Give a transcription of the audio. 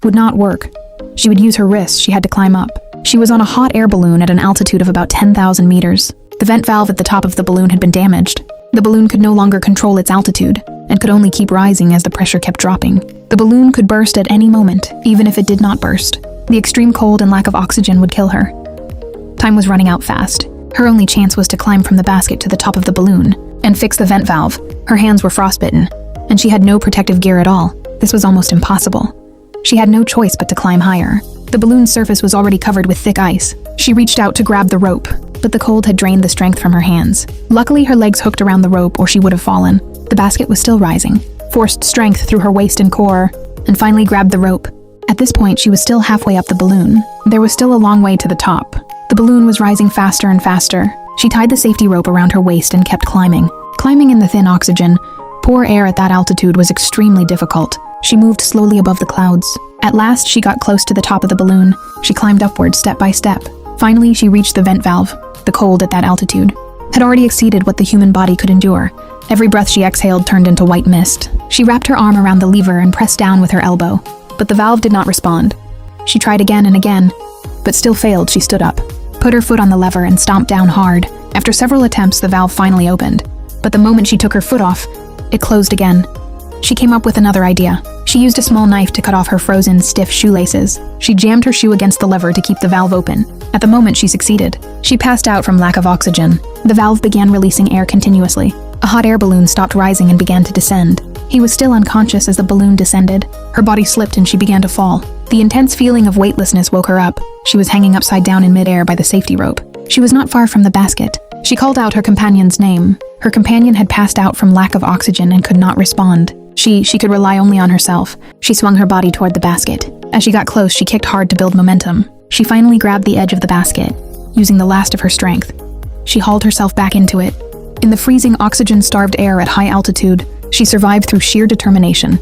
would not work. She would use her wrists. She had to climb up. She was on a hot air balloon at an altitude of about 10,000 meters. The vent valve at the top of the balloon had been damaged. The balloon could no longer control its altitude and could only keep rising as the pressure kept dropping. The balloon could burst at any moment, even if it did not burst. The extreme cold and lack of oxygen would kill her. Time was running out fast. Her only chance was to climb from the basket to the top of the balloon and fix the vent valve. Her hands were frostbitten, and she had no protective gear at all. This was almost impossible. She had no choice but to climb higher. The balloon's surface was already covered with thick ice. She reached out to grab the rope, but the cold had drained the strength from her hands. Luckily, her legs hooked around the rope or she would have fallen. The basket was still rising. Forced strength through her waist and core, and finally grabbed the rope. At this point, she was still halfway up the balloon. There was still a long way to the top. The balloon was rising faster and faster. She tied the safety rope around her waist and kept climbing. Climbing in the thin oxygen, poor air at that altitude was extremely difficult. She moved slowly above the clouds. At last, she got close to the top of the balloon. She climbed upward step by step. Finally, she reached the vent valve. The cold at that altitude had already exceeded what the human body could endure. Every breath she exhaled turned into white mist. She wrapped her arm around the lever and pressed down with her elbow, but the valve did not respond. She tried again and again, but still failed. She stood up, put her foot on the lever and stomped down hard. After several attempts, the valve finally opened, but the moment she took her foot off, it closed again. She came up with another idea. She used a small knife to cut off her frozen, stiff shoelaces. She jammed her shoe against the lever to keep the valve open. At the moment, she succeeded. She passed out from lack of oxygen. The valve began releasing air continuously. A hot air balloon stopped rising and began to descend. He was still unconscious as the balloon descended. Her body slipped and she began to fall. The intense feeling of weightlessness woke her up. She was hanging upside down in midair by the safety rope. She was not far from the basket. She called out her companion's name. Her companion had passed out from lack of oxygen and could not respond. She could rely only on herself. She swung her body toward the basket. As she got close, she kicked hard to build momentum. She finally grabbed the edge of the basket, using the last of her strength. She hauled herself back into it. In the freezing, oxygen-starved air at high altitude, she survived through sheer determination.